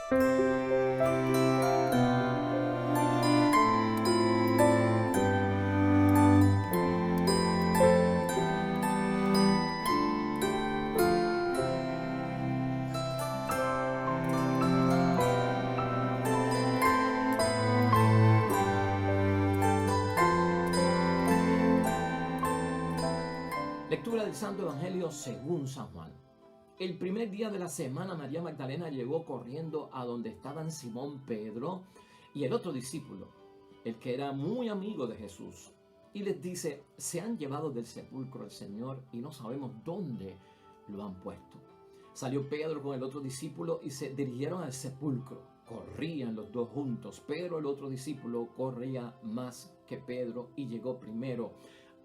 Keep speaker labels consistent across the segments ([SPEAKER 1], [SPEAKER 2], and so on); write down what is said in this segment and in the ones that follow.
[SPEAKER 1] Lectura del Santo Evangelio según San Juan. El primer día de la semana, María Magdalena llegó corriendo a donde estaban Simón Pedro y el otro discípulo, el que era muy amigo de Jesús, y les dice: se han llevado del sepulcro al Señor y no sabemos dónde lo han puesto. Salió Pedro con el otro discípulo y se dirigieron al sepulcro. Corrían los dos juntos, pero el otro discípulo corría más que Pedro y llegó primero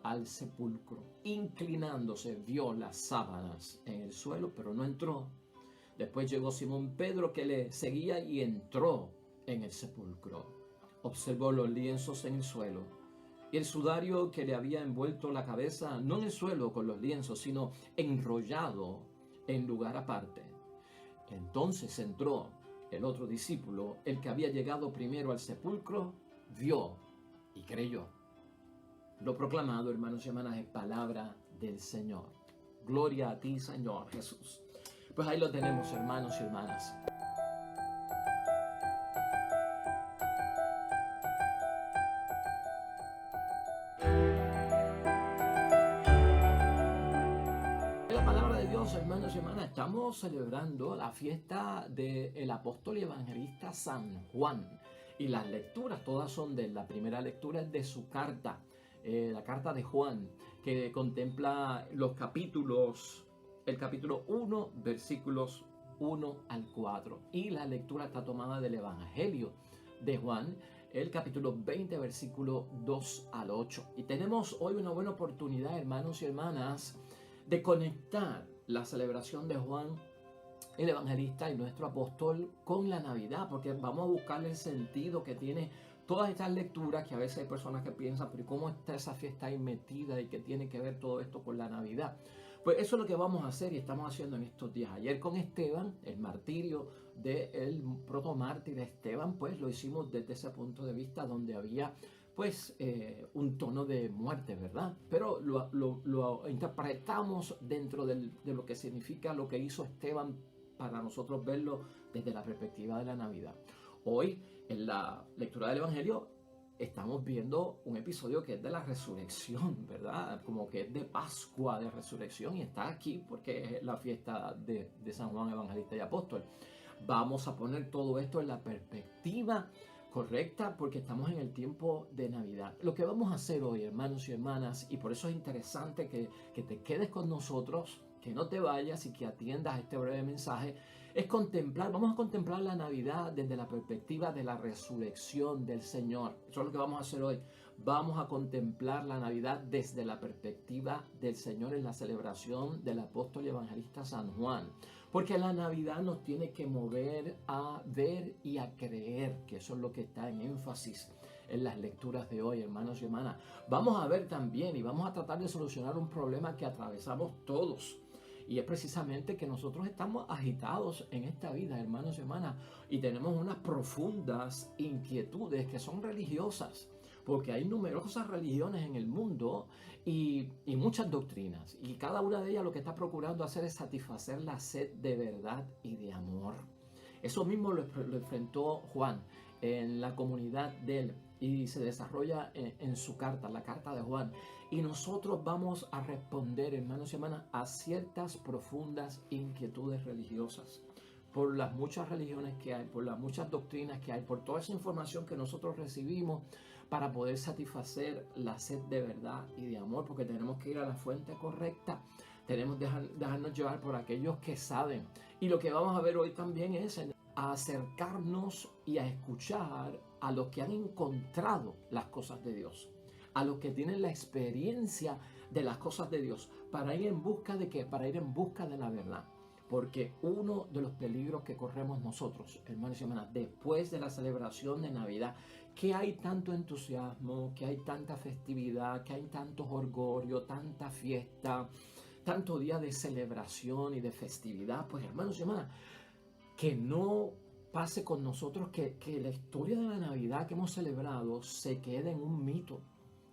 [SPEAKER 1] al sepulcro. Inclinándose, vio las sábanas en el suelo, pero no entró. Después llegó Simón Pedro, que le seguía, y entró en el sepulcro. Observó los lienzos en el suelo y el sudario que le había envuelto la cabeza, no en el suelo con los lienzos, sino enrollado en lugar aparte. Entonces entró el otro discípulo, el que había llegado primero al sepulcro, vio y creyó. Lo proclamado, hermanos y hermanas, es palabra del Señor. Gloria a ti, Señor Jesús. Pues ahí lo tenemos, hermanos y hermanas. La palabra de Dios, hermanos y hermanas, estamos celebrando la fiesta del apóstol y evangelista San Juan. Y las lecturas todas son de la primera lectura es de su carta. La carta de Juan, que contempla los capítulos, el capítulo 1, versículos 1 al 4. Y la lectura está tomada del Evangelio de Juan, el capítulo 20, versículo 2 al 8. Y tenemos hoy una buena oportunidad, hermanos y hermanas, de conectar la celebración de Juan, el evangelista y nuestro apóstol, con la Navidad, porque vamos a buscar el sentido que tiene todas estas lecturas, que a veces hay personas que piensan: pero ¿cómo está esa fiesta ahí metida y qué tiene que ver todo esto con la Navidad? Pues eso es lo que vamos a hacer y estamos haciendo en estos días. Ayer con Esteban, el martirio del protomártir Esteban, pues lo hicimos desde ese punto de vista donde había pues un tono de muerte, ¿verdad? Pero lo interpretamos dentro de lo que significa lo que hizo Esteban, para nosotros verlo desde la perspectiva de la Navidad. Hoy, en la lectura del Evangelio, estamos viendo un episodio que es de la resurrección, ¿verdad? Como que es de Pascua, de resurrección, y está aquí porque es la fiesta de San Juan Evangelista y Apóstol. Vamos a poner todo esto en la perspectiva correcta, porque estamos en el tiempo de Navidad. Lo que vamos a hacer hoy, hermanos y hermanas, y por eso es interesante que te quedes con nosotros, que no te vayas y que atiendas este breve mensaje, es vamos a contemplar la Navidad desde la perspectiva de la resurrección del Señor. Eso es lo que vamos a hacer hoy. Vamos a contemplar la Navidad desde la perspectiva del Señor en la celebración del apóstol y evangelista San Juan. Porque la Navidad nos tiene que mover a ver y a creer, que eso es lo que está en énfasis en las lecturas de hoy, hermanos y hermanas. Vamos a ver también y vamos a tratar de solucionar un problema que atravesamos todos. Y es precisamente que nosotros estamos agitados en esta vida, hermanos y hermanas, y tenemos unas profundas inquietudes que son religiosas, porque hay numerosas religiones en el mundo y muchas doctrinas, y cada una de ellas lo que está procurando hacer es satisfacer la sed de verdad y de amor. Eso mismo lo enfrentó Juan en la comunidad de él y se desarrolla en su carta, la carta de Juan. Y nosotros vamos a responder, hermanos y hermanas, a ciertas profundas inquietudes religiosas, por las muchas religiones que hay, por las muchas doctrinas que hay, por toda esa información que nosotros recibimos para poder satisfacer la sed de verdad y de amor, porque tenemos que ir a la fuente correcta. Tenemos que dejarnos llevar por aquellos que saben. Y lo que vamos a ver hoy también es a acercarnos y a escuchar a los que han encontrado las cosas de Dios, a los que tienen la experiencia de las cosas de Dios, para ir en busca de ¿qué? Para ir en busca de la verdad. Porque uno de los peligros que corremos nosotros, hermanos y hermanas, después de la celebración de Navidad, que hay tanto entusiasmo, que hay tanta festividad, que hay tanto orgullo, tanta fiesta, tanto día de celebración y de festividad, pues hermanos y hermanas, que no pase con nosotros que la historia de la Navidad que hemos celebrado se quede en un mito,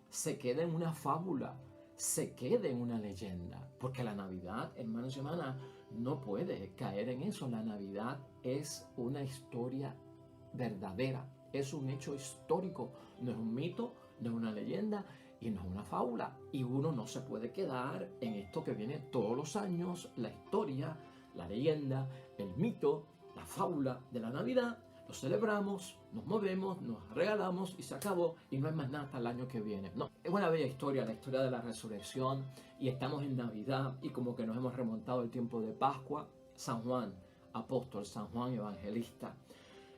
[SPEAKER 1] se quede en una fábula, se quede en una leyenda. Porque la Navidad, hermanos y hermanas, no puede caer en eso. La Navidad es una historia verdadera, es un hecho histórico, no es un mito, no es una leyenda y no es una fábula. Y uno no se puede quedar en esto que viene todos los años, la historia, la leyenda, el mito, la fábula de la Navidad. Lo celebramos, nos movemos, nos regalamos y se acabó y no hay más nada hasta el año que viene. No, es una bella historia, la historia de la resurrección, y estamos en Navidad y como que nos hemos remontado el tiempo de Pascua. San Juan apóstol, San Juan evangelista,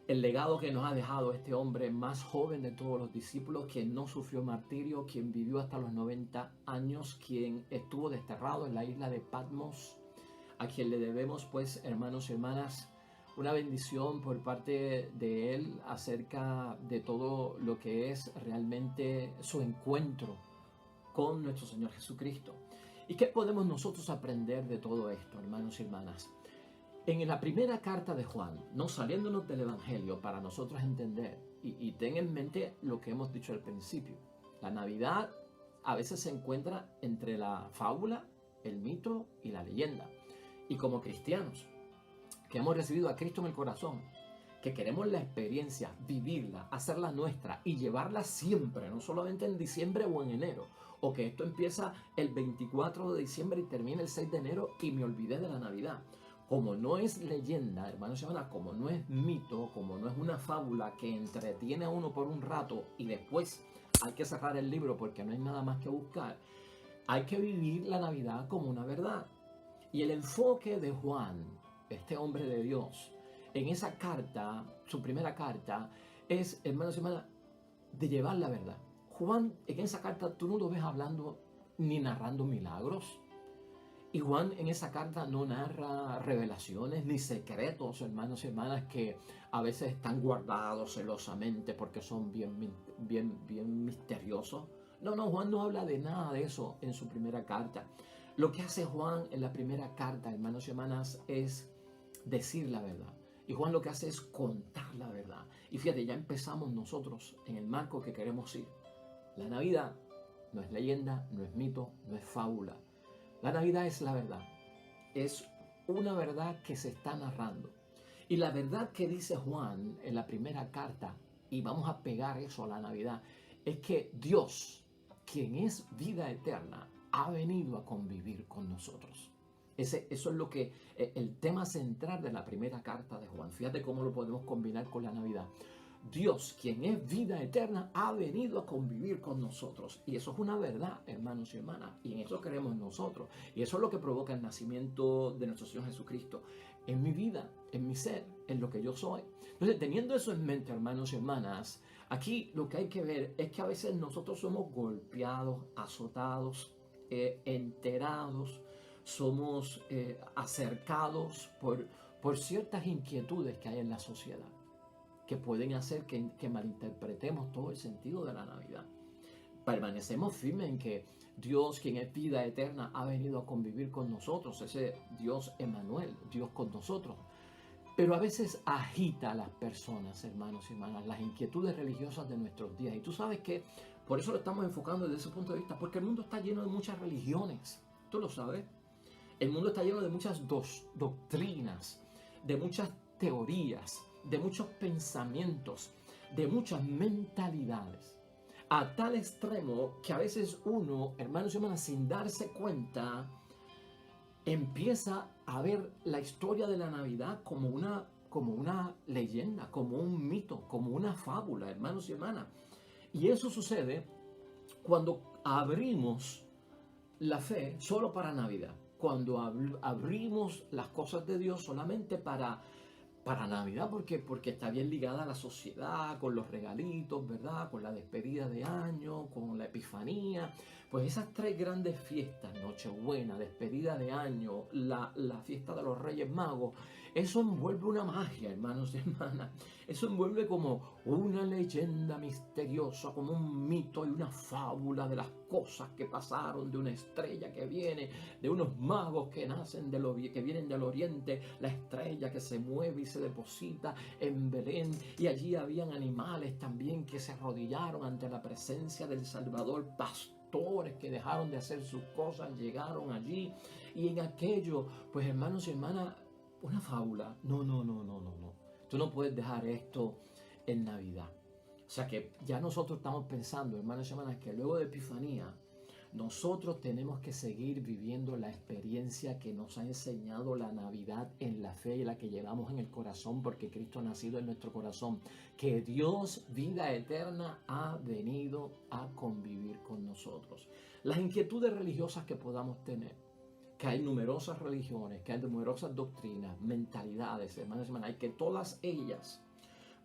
[SPEAKER 1] el legado que nos ha dejado este hombre más joven de todos los discípulos, quien no sufrió martirio, quien vivió hasta los 90 años, quien estuvo desterrado en la isla de Patmos, a quien le debemos, pues, hermanos y hermanas, una bendición por parte de él acerca de todo lo que es realmente su encuentro con nuestro Señor Jesucristo. ¿Y qué podemos nosotros aprender de todo esto, hermanos y hermanas? En la primera carta de Juan, no saliéndonos del Evangelio para nosotros entender, y ten en mente lo que hemos dicho al principio, la Navidad a veces se encuentra entre la fábula, el mito y la leyenda. Y como cristianos, que hemos recibido a Cristo en el corazón, que queremos la experiencia, vivirla, hacerla nuestra y llevarla siempre, no solamente en diciembre o en enero, o que esto empieza el 24 de diciembre y termina el 6 de enero y me olvidé de la Navidad. Como no es leyenda, hermanos y hermanas, como no es mito, como no es una fábula que entretiene a uno por un rato y después hay que cerrar el libro porque no hay nada más que buscar, hay que vivir la Navidad como una verdad. Y el enfoque de Juan, este hombre de Dios, en esa carta, su primera carta, es, hermanos y hermanas, de llevar la verdad. Juan, en esa carta, tú no lo ves hablando ni narrando milagros. Y Juan en esa carta no narra revelaciones ni secretos, hermanos y hermanas, que a veces están guardados celosamente porque son bien misteriosos. No, Juan no habla de nada de eso en su primera carta. Lo que hace Juan en la primera carta, hermanos y hermanas, es decir la verdad. Y Juan lo que hace es contar la verdad. Y fíjate, ya empezamos nosotros en el marco que queremos ir. La Navidad no es leyenda, no es mito, no es fábula. La Navidad es la verdad. Es una verdad que se está narrando. Y la verdad que dice Juan en la primera carta, y vamos a pegar eso a la Navidad, es que Dios, quien es vida eterna, ha venido a convivir con nosotros. Eso es lo que el tema central de la primera carta de Juan. Fíjate cómo lo podemos combinar con la Navidad. Dios, quien es vida eterna, ha venido a convivir con nosotros. Y eso es una verdad, hermanos y hermanas. Y en eso creemos nosotros. Y eso es lo que provoca el nacimiento de nuestro Señor Jesucristo en mi vida, en mi ser, en lo que yo soy. Entonces, teniendo eso en mente, hermanos y hermanas, aquí lo que hay que ver es que a veces nosotros somos golpeados, azotados, enterados, somos acercados por ciertas inquietudes que hay en la sociedad, que pueden hacer que malinterpretemos todo el sentido de la Navidad. Permanecemos firmes en que Dios, quien es vida eterna, ha venido a convivir con nosotros, ese Dios Emmanuel, Dios con nosotros. Pero a veces agita a las personas, hermanos y hermanas, las inquietudes religiosas de nuestros días. Y tú sabes que por eso lo estamos enfocando desde ese punto de vista, porque el mundo está lleno de muchas religiones, tú lo sabes. El mundo está lleno de muchas doctrinas, de muchas teorías, de muchos pensamientos, de muchas mentalidades, a tal extremo que a veces uno, hermanos y hermanas, sin darse cuenta, empieza a ver la historia de la Navidad como una leyenda, como un mito, como una fábula, hermanos y hermanas. Y eso sucede cuando abrimos la fe solo para Navidad, cuando abrimos las cosas de Dios solamente para Navidad, porque está bien ligada a la sociedad, con los regalitos, ¿verdad? Con la despedida de año, con la Epifanía. Pues esas tres grandes fiestas, Nochebuena, despedida de año, la fiesta de los Reyes Magos, eso envuelve una magia, hermanos y hermanas. Eso envuelve como una leyenda misteriosa, como un mito y una fábula de las cosas que pasaron, de una estrella que viene, de unos magos que nacen que vienen del oriente, la estrella que se mueve y se deposita en Belén, y allí habían animales también que se arrodillaron ante la presencia del Salvador, pastores que dejaron de hacer sus cosas, llegaron allí, y en aquello, pues hermanos y hermanas, una fábula. No. Tú no puedes dejar esto en Navidad. O sea que ya nosotros estamos pensando, hermanos y hermanas, que luego de Epifanía, nosotros tenemos que seguir viviendo la experiencia que nos ha enseñado la Navidad en la fe y la que llevamos en el corazón, porque Cristo ha nacido en nuestro corazón. Que Dios, vida eterna, ha venido a convivir con nosotros. Las inquietudes religiosas que podamos tener, que hay numerosas religiones, que hay numerosas doctrinas, mentalidades, hermanos y hermanas, y que todas ellas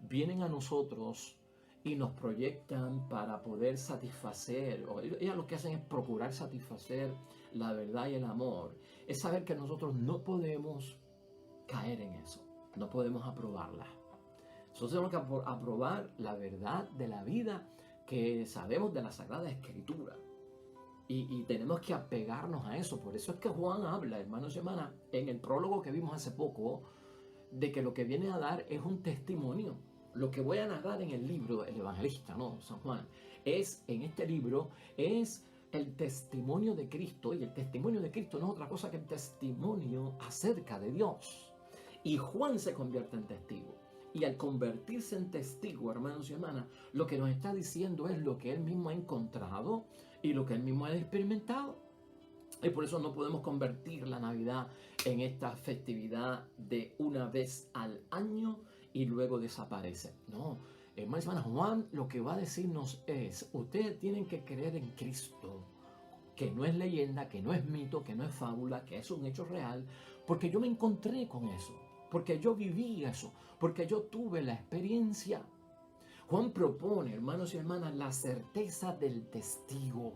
[SPEAKER 1] vienen a nosotros y nos proyectan para poder satisfacer, o ellas lo que hacen es procurar satisfacer la verdad y el amor. Es saber que nosotros no podemos caer en eso, no podemos aprobarla. Nosotros tenemos que aprobar la verdad de la vida que sabemos de la Sagrada Escritura. Y tenemos que apegarnos a eso. Por eso es que Juan habla, hermanos y hermanas, en el prólogo que vimos hace poco, de que lo que viene a dar es un testimonio. Lo que voy a narrar en el libro, el evangelista, ¿no? San Juan, en este libro, es el testimonio de Cristo. Y el testimonio de Cristo no es otra cosa que el testimonio acerca de Dios. Y Juan se convierte en testigo. Y al convertirse en testigo, hermanos y hermanas, lo que nos está diciendo es lo que él mismo ha encontrado y lo que él mismo ha experimentado. Y por eso no podemos convertir la Navidad en esta festividad de una vez al año y luego desaparece. No, hermanos y hermanas, Juan lo que va a decirnos es, ustedes tienen que creer en Cristo, que no es leyenda, que no es mito, que no es fábula, que es un hecho real, porque yo me encontré con eso, porque yo viví eso, porque yo tuve la experiencia. Juan propone, hermanos y hermanas, la certeza del testigo.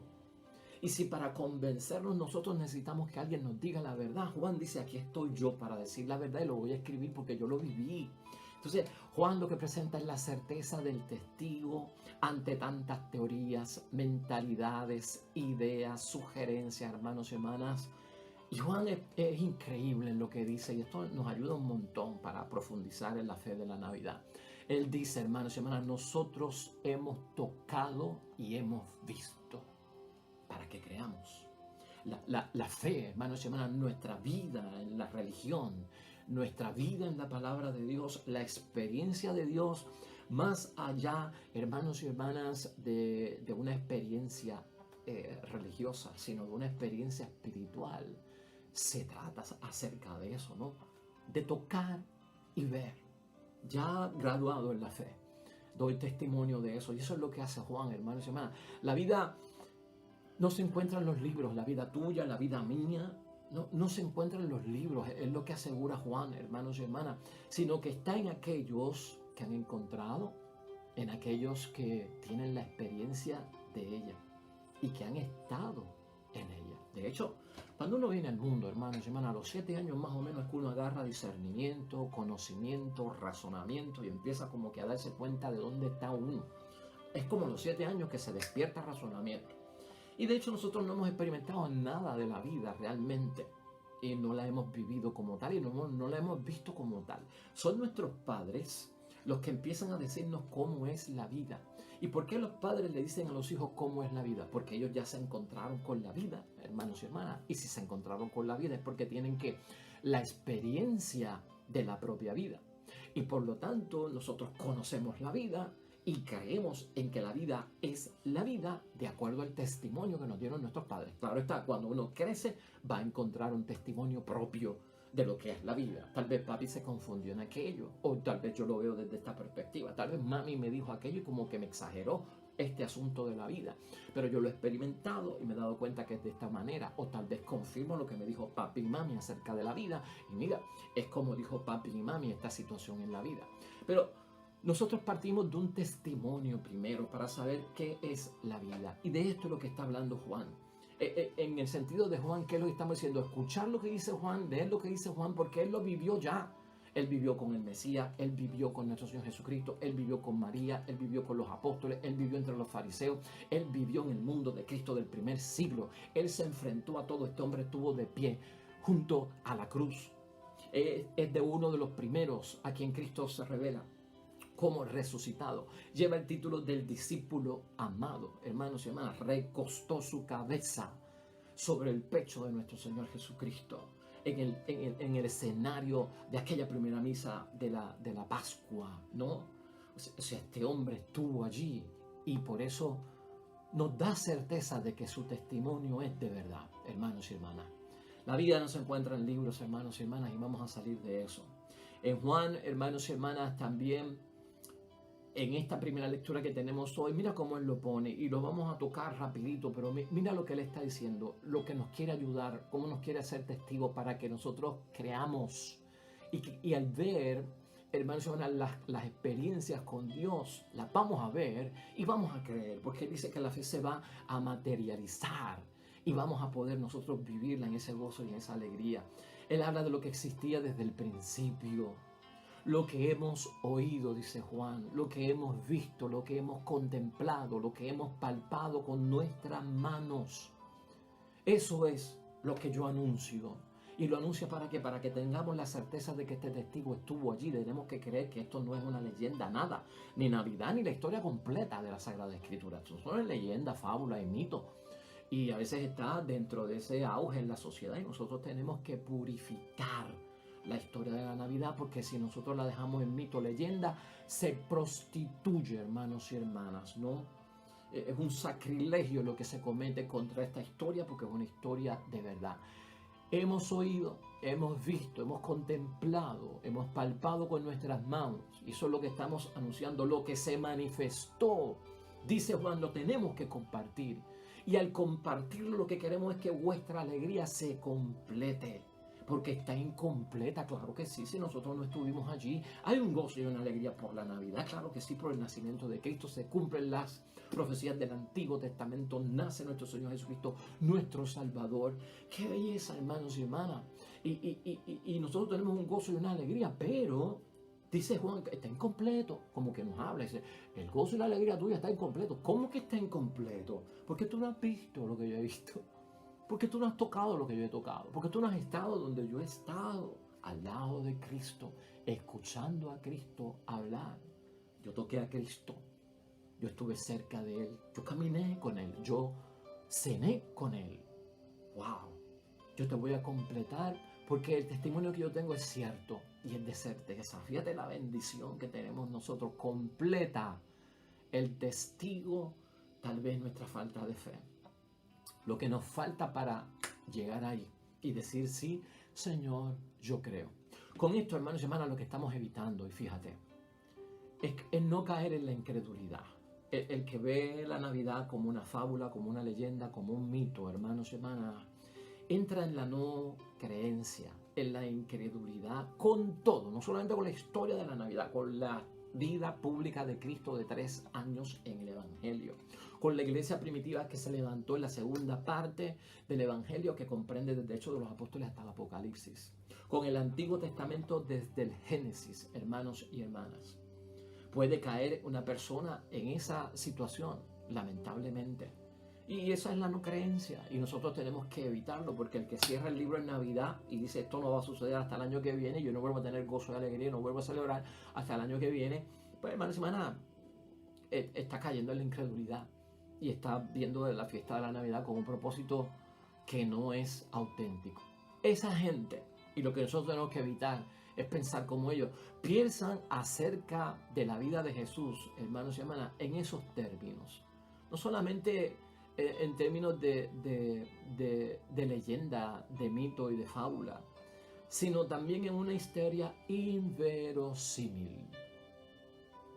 [SPEAKER 1] Y si para convencernos nosotros necesitamos que alguien nos diga la verdad, Juan dice, aquí estoy yo para decir la verdad y lo voy a escribir porque yo lo viví. Entonces, Juan lo que presenta es la certeza del testigo ante tantas teorías, mentalidades, ideas, sugerencias, hermanos y hermanas. Y Juan es increíble en lo que dice, y esto nos ayuda un montón para profundizar en la fe de la Navidad. Él dice, hermanos y hermanas, nosotros hemos tocado y hemos visto para que creamos. La fe, hermanos y hermanas, nuestra vida en la religión, nuestra vida en la palabra de Dios, la experiencia de Dios, más allá, hermanos y hermanas, de una experiencia religiosa, sino de una experiencia espiritual. Se trata acerca de eso, ¿no? De tocar y ver. Ya graduado en la fe, doy testimonio de eso. Y eso es lo que hace Juan, hermanos y hermanas. La vida no se encuentra en los libros, la vida tuya, la vida mía, no se encuentra en los libros, es lo que asegura Juan, hermanos y hermanas, sino que está en aquellos que han encontrado, en aquellos que tienen la experiencia de ella y que han estado en ella. De hecho, cuando uno viene al mundo, hermanos y hermanas, a los 7 años más o menos es que uno agarra discernimiento, conocimiento, razonamiento y empieza como que a darse cuenta de dónde está uno. Es como a los 7 años que se despierta razonamiento. Y de hecho nosotros no hemos experimentado nada de la vida realmente. Y no la hemos vivido como tal y no la hemos visto como tal. Son nuestros padres los que empiezan a decirnos cómo es la vida. ¿Y por qué los padres le dicen a los hijos cómo es la vida? Porque ellos ya se encontraron con la vida, hermanos y hermanas. Y si se encontraron con la vida es porque tienen la experiencia de la propia vida. Y por lo tanto nosotros conocemos la vida y creemos en que la vida es la vida de acuerdo al testimonio que nos dieron nuestros padres. Claro está, cuando uno crece va a encontrar un testimonio propio de lo que es la vida. Tal vez papi se confundió en aquello, o tal vez yo lo veo desde esta perspectiva. Tal vez mami me dijo aquello y como que me exageró este asunto de la vida. Pero yo lo he experimentado y me he dado cuenta que es de esta manera. O tal vez confirmo lo que me dijo papi y mami acerca de la vida. Y mira, es como dijo papi y mami esta situación en la vida. Pero nosotros partimos de un testimonio primero para saber qué es la vida. Y de esto es lo que está hablando Juan. En el sentido de Juan, ¿qué es lo que estamos diciendo? Escuchar lo que dice Juan, leer lo que dice Juan, porque él lo vivió ya. Él vivió con el Mesías, él vivió con nuestro Señor Jesucristo, él vivió con María, él vivió con los apóstoles, él vivió entre los fariseos, él vivió en el mundo de Cristo del primer siglo. Él se enfrentó a todo, este hombre estuvo de pie junto a la cruz. Es de uno de los primeros a quien Cristo se revela como resucitado. Lleva el título del discípulo amado. Hermanos y hermanas, recostó su cabeza sobre el pecho de nuestro Señor Jesucristo en el escenario de aquella primera misa de la Pascua, ¿no? O sea, este hombre estuvo allí y por eso nos da certeza de que su testimonio es de verdad, hermanos y hermanas. La vida no se encuentra en libros, hermanos y hermanas, y vamos a salir de eso. En Juan, hermanos y hermanas, también en esta primera lectura que tenemos hoy, mira cómo él lo pone y lo vamos a tocar rapidito, pero mira lo que él está diciendo, lo que nos quiere ayudar, cómo nos quiere hacer testigos para que nosotros creamos y al ver, hermanos y hermanas, las experiencias con Dios, las vamos a ver y vamos a creer, porque él dice que la fe se va a materializar y vamos a poder nosotros vivirla en ese gozo y en esa alegría. Él habla de lo que existía desde el principio. Lo que hemos oído, dice Juan, lo que hemos visto, lo que hemos contemplado, lo que hemos palpado con nuestras manos. Eso es lo que yo anuncio. Y lo anuncio ¿para qué? Para que tengamos la certeza de que este testigo estuvo allí. Tenemos que creer que esto no es una leyenda, nada. Ni Navidad, ni la historia completa de la Sagrada Escritura. Esto son leyendas, fábulas y mitos. Y a veces está dentro de ese auge en la sociedad y nosotros tenemos que purificar la historia de la Navidad, porque si nosotros la dejamos en mito, leyenda, se prostituye, hermanos y hermanas, ¿no? Es un sacrilegio lo que se comete contra esta historia, porque es una historia de verdad. Hemos oído, hemos visto, hemos contemplado, hemos palpado con nuestras manos, y eso es lo que estamos anunciando, lo que se manifestó. Dice Juan, lo tenemos que compartir, y al compartirlo lo que queremos es que vuestra alegría se complete. Porque está incompleta, claro que sí, si nosotros no estuvimos allí. Hay un gozo y una alegría por la Navidad, claro que sí, por el nacimiento de Cristo. Se cumplen las profecías del Antiguo Testamento, nace nuestro Señor Jesucristo, nuestro Salvador. ¡Qué belleza, hermanos y hermanas! Y nosotros tenemos un gozo y una alegría, pero dice Juan que está incompleto, como que nos habla, dice, el gozo y la alegría tuya está incompleto. ¿Cómo que está incompleto? Porque tú no has visto lo que yo he visto. Porque tú no has tocado lo que yo he tocado. Porque tú no has estado donde yo he estado. Al lado de Cristo. Escuchando a Cristo hablar. Yo toqué a Cristo. Yo estuve cerca de Él. Yo caminé con Él. Yo cené con Él. ¡Wow! Yo te voy a completar porque el testimonio que yo tengo es cierto. Y es de certeza. Fíjate la bendición que tenemos nosotros. Completa el testigo, tal vez nuestra falta de fe. Lo que nos falta para llegar ahí y decir sí, Señor, yo creo. Con esto, hermanos y hermanas, lo que estamos evitando, y fíjate, es no caer en la incredulidad. El que ve la Navidad como una fábula, como una leyenda, como un mito, hermanos y hermanas, entra en la no creencia, en la incredulidad, con todo, no solamente con la historia de la Navidad, con la vida pública de Cristo de 3 años en el Evangelio, con la iglesia primitiva que se levantó en la segunda parte del Evangelio, que comprende desde Hechos de los Apóstoles hasta el Apocalipsis, con el Antiguo Testamento desde el Génesis, hermanos y hermanas. Puede caer una persona en esa situación, lamentablemente. Y esa es la no creencia, y nosotros tenemos que evitarlo, porque el que cierra el libro en Navidad y dice esto no va a suceder hasta el año que viene, yo no vuelvo a tener gozo y alegría, no vuelvo a celebrar hasta el año que viene, pues hermanos y hermanas, está cayendo en la incredulidad y está viendo la fiesta de la Navidad con un propósito que no es auténtico. Esa gente, y lo que nosotros tenemos que evitar es pensar como ellos piensan acerca de la vida de Jesús, hermanos y hermanas, en esos términos. No solamente en términos de leyenda, de mito y de fábula, sino también en una historia inverosímil.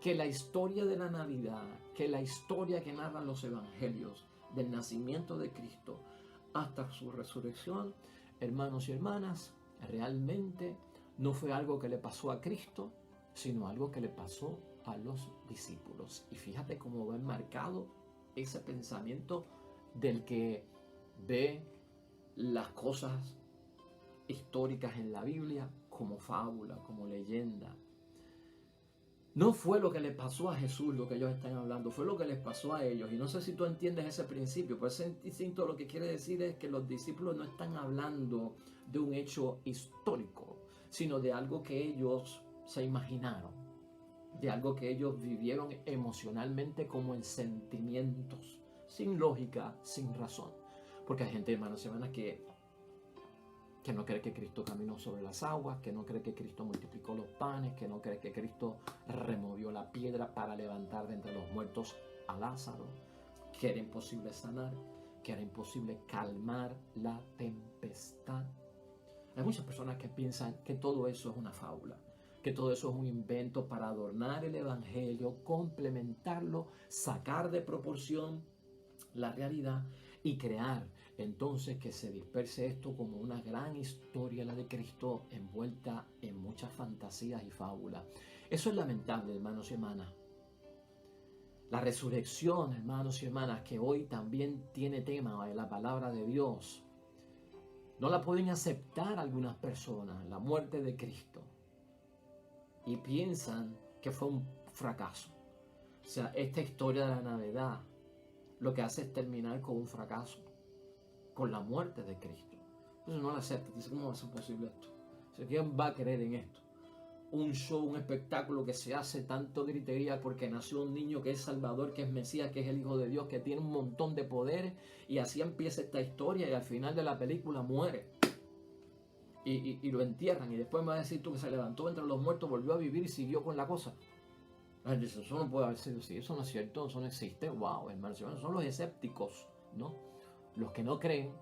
[SPEAKER 1] Que la historia de la Navidad, que la historia que narran los evangelios del nacimiento de Cristo hasta su resurrección, hermanos y hermanas, realmente no fue algo que le pasó a Cristo, sino algo que le pasó a los discípulos. Y fíjate cómo va enmarcado ese pensamiento del que ve las cosas históricas en la Biblia como fábula, como leyenda. No fue lo que le pasó a Jesús lo que ellos están hablando, fue lo que les pasó a ellos. Y no sé si tú entiendes ese principio, pero ese distinto lo que quiere decir es que los discípulos no están hablando de un hecho histórico, sino de algo que ellos se imaginaron, de algo que ellos vivieron emocionalmente como en sentimientos, sin lógica, sin razón. Porque hay gente, hermanos y hermanas, que no cree que Cristo caminó sobre las aguas, que no cree que Cristo multiplicó los panes, que no cree que Cristo removió la piedra para levantar de entre los muertos a Lázaro, que era imposible sanar, que era imposible calmar la tempestad. Hay muchas personas que piensan que todo eso es una fábula, que todo eso es un invento para adornar el evangelio, complementarlo, sacar de proporción la realidad y crear entonces que se disperse esto como una gran historia, la de Cristo, envuelta en muchas fantasías y fábulas. Eso es lamentable, hermanos y hermanas. La resurrección, hermanos y hermanas, que hoy también tiene tema en la palabra de Dios, no la pueden aceptar algunas personas, la muerte de Cristo, y piensan que fue un fracaso. O sea, esta historia de la Navidad lo que hace es terminar con un fracaso, con la muerte de Cristo. Entonces no la aceptan. Dice, ¿cómo va a ser posible esto? O sea, ¿quién va a creer en esto? Un show, un espectáculo que se hace tanto gritería porque nació un niño que es Salvador, que es Mesías, que es el Hijo de Dios, que tiene un montón de poderes, y así empieza esta historia y al final de la película muere. Y lo entierran y después me va a decir tú que se levantó entre los muertos, volvió a vivir y siguió con la cosa. Dice, eso no puede haber sido así, eso no es cierto, eso no existe. Wow, hermanos, son los escépticos, ¿no? Los que no creen,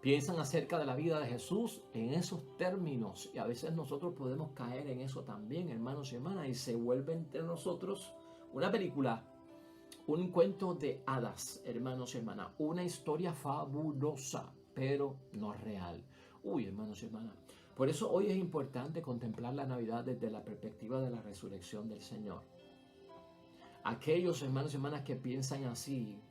[SPEAKER 1] piensan acerca de la vida de Jesús en esos términos, y a veces nosotros podemos caer en eso también, hermanos y hermanas, y se vuelve entre nosotros una película, un cuento de hadas, hermanos y hermanas, una historia fabulosa, pero no real. Uy, hermanos y hermanas, por eso hoy es importante contemplar la Navidad desde la perspectiva de la resurrección del Señor. Aquellos hermanos y hermanas que piensan así,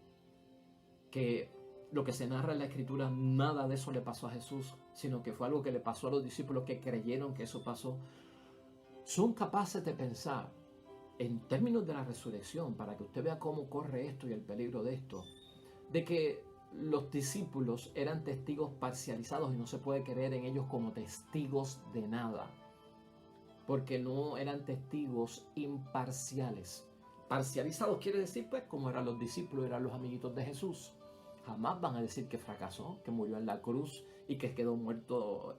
[SPEAKER 1] que lo que se narra en la Escritura, nada de eso le pasó a Jesús, sino que fue algo que le pasó a los discípulos que creyeron que eso pasó, son capaces de pensar en términos de la resurrección, para que usted vea cómo corre esto y el peligro de esto, de que los discípulos eran testigos parcializados y no se puede creer en ellos como testigos de nada, porque no eran testigos imparciales. Parcializados quiere decir, pues, como eran los discípulos, eran los amiguitos de Jesús. Jamás van a decir que fracasó, que murió en la cruz y que quedó muerto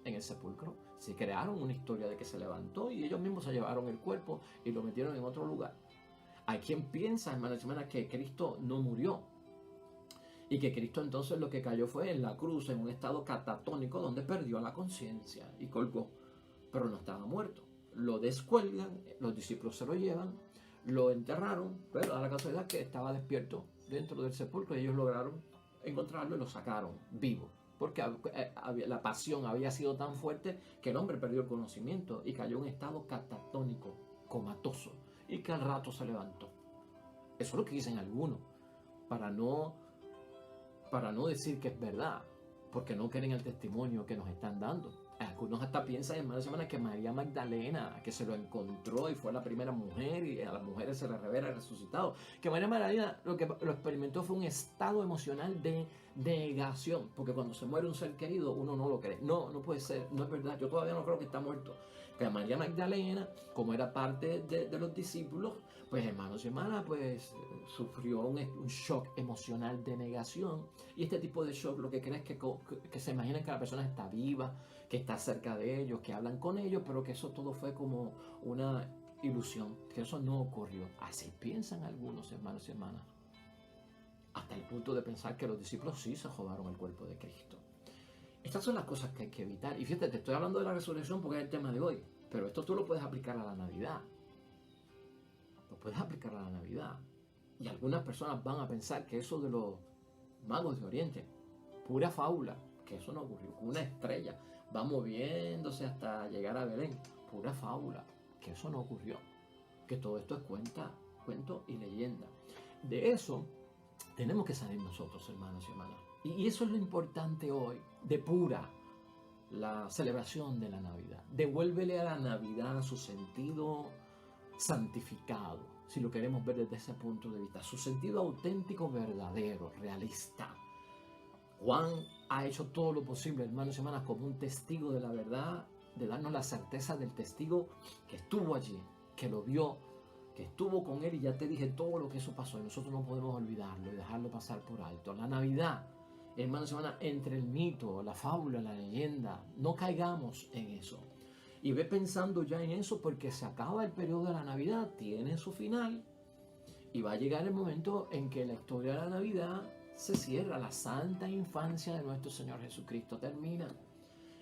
[SPEAKER 1] en el sepulcro. Se crearon una historia de que se levantó y ellos mismos se llevaron el cuerpo y lo metieron en otro lugar. Hay quien piensa, hermanos y hermanas, que Cristo no murió y que Cristo entonces lo que cayó fue en la cruz, en un estado catatónico donde perdió la conciencia y colgó, pero no estaba muerto. Lo descuelgan, los discípulos se lo llevan, lo enterraron, pero a la casualidad que estaba despierto dentro del sepulcro y ellos lograron encontrarlo y lo sacaron vivo, porque la pasión había sido tan fuerte que el hombre perdió el conocimiento y cayó en un estado catatónico, comatoso, y que al rato se levantó. Eso es lo que dicen algunos, para no decir que es verdad, porque no creen el testimonio que nos están dando. Algunos hasta piensan, hermanos y hermanas, que María Magdalena, que se lo encontró y fue la primera mujer y a las mujeres se les revela resucitado, que María Magdalena lo que lo experimentó fue un estado emocional de negación, porque cuando se muere un ser querido uno no lo cree. No puede ser, no es verdad, yo todavía no creo que está muerto. Que María Magdalena, como era parte de los discípulos, pues hermanos y hermanas, pues sufrió un shock emocional de negación. Y este tipo de shock lo que cree es que se imaginan que la persona está viva, que está cerca de ellos, que hablan con ellos, pero que eso todo fue como una ilusión, que eso no ocurrió. Así piensan algunos hermanos y hermanas. Hasta el punto de pensar que los discípulos sí se robaron el cuerpo de Cristo. Estas son las cosas que hay que evitar. Y fíjate, te estoy hablando de la resurrección porque es el tema de hoy. Pero esto tú lo puedes aplicar a la Navidad. Lo puedes aplicar a la Navidad. Y algunas personas van a pensar que eso de los magos de Oriente, pura fábula, que eso no ocurrió. Una estrella va moviéndose hasta llegar a Belén. Pura fábula, que eso no ocurrió. Que todo esto es cuento y leyenda. De eso tenemos que salir nosotros, hermanos y hermanas. Y eso es lo importante hoy. Depura la celebración de la Navidad. Devuélvele a la Navidad su sentido santificado, si lo queremos ver desde ese punto de vista. Su sentido auténtico, verdadero, realista. Juan ha hecho todo lo posible, hermanos y hermanas, como un testigo de la verdad, de darnos la certeza del testigo que estuvo allí, que lo vio, que estuvo con él, y ya te dije todo lo que eso pasó, y nosotros no podemos olvidarlo y dejarlo pasar por alto. La Navidad, hermanos y hermanas, entre el mito, la fábula, la leyenda, no caigamos en eso. Y ve pensando ya en eso, porque se acaba el periodo de la Navidad, tiene su final, y va a llegar el momento en que la historia de la Navidad se cierra, la santa infancia de nuestro Señor Jesucristo termina.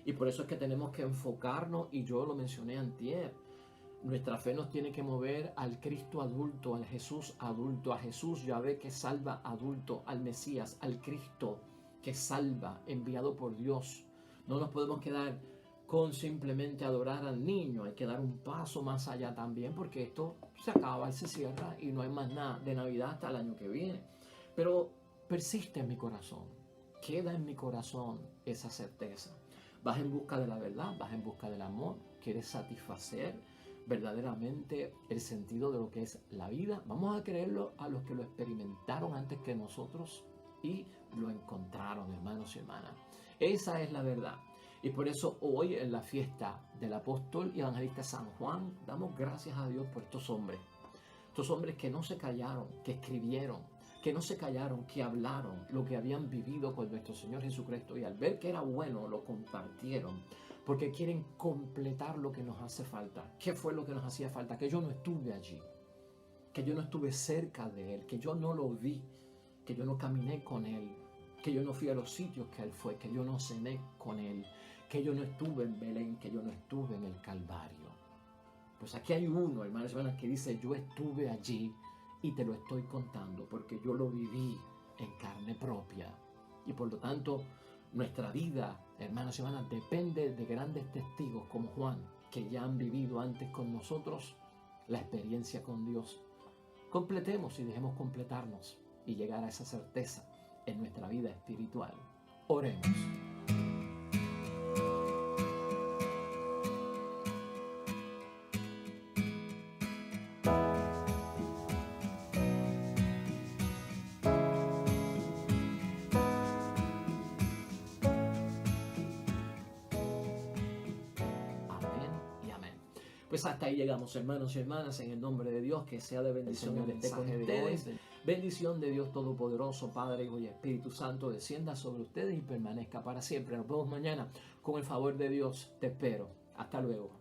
[SPEAKER 1] Y por eso es que tenemos que enfocarnos, y yo lo mencioné antier, nuestra fe nos tiene que mover al Cristo adulto, al Jesús adulto, a Jesús Yahvé que salva adulto, al Mesías, al Cristo que salva, enviado por Dios. No nos podemos quedar con simplemente adorar al niño, hay que dar un paso más allá también, porque esto se acaba y se cierra y no hay más nada de Navidad hasta el año que viene. Pero persiste en mi corazón, queda en mi corazón esa certeza. Vas en busca de la verdad, vas en busca del amor, quieres satisfacer verdaderamente el sentido de lo que es la vida. Vamos a creerlo a los que lo experimentaron antes que nosotros y lo encontraron, hermanos y hermanas. Esa es la verdad. Y por eso hoy, en la fiesta del apóstol y evangelista San Juan, damos gracias a Dios por estos hombres que no se callaron, que escribieron, que no se callaron, que hablaron lo que habían vivido con nuestro Señor Jesucristo, y al ver que era bueno lo compartieron, porque quieren completar lo que nos hace falta. ¿Qué fue lo que nos hacía falta? Que yo no estuve allí, que yo no estuve cerca de Él, que yo no lo vi, que yo no caminé con Él, que yo no fui a los sitios que Él fue, que yo no cené con Él, que yo no estuve en Belén, que yo no estuve en el Calvario. Pues aquí hay uno, hermanos y hermanas, que dice: yo estuve allí y te lo estoy contando porque yo lo viví en carne propia. Y por lo tanto, nuestra vida, hermanos y hermanas, depende de grandes testigos como Juan, que ya han vivido antes con nosotros la experiencia con Dios. Completemos y dejemos completarnos y llegar a esa certeza en nuestra vida espiritual. Oremos. Pues hasta ahí llegamos, hermanos y hermanas, en el nombre de Dios, que sea de bendición el mensaje de ustedes. Bendición de Dios Todopoderoso, Padre, Hijo y Espíritu Santo, descienda sobre ustedes y permanezca para siempre. Nos vemos mañana con el favor de Dios. Te espero. Hasta luego.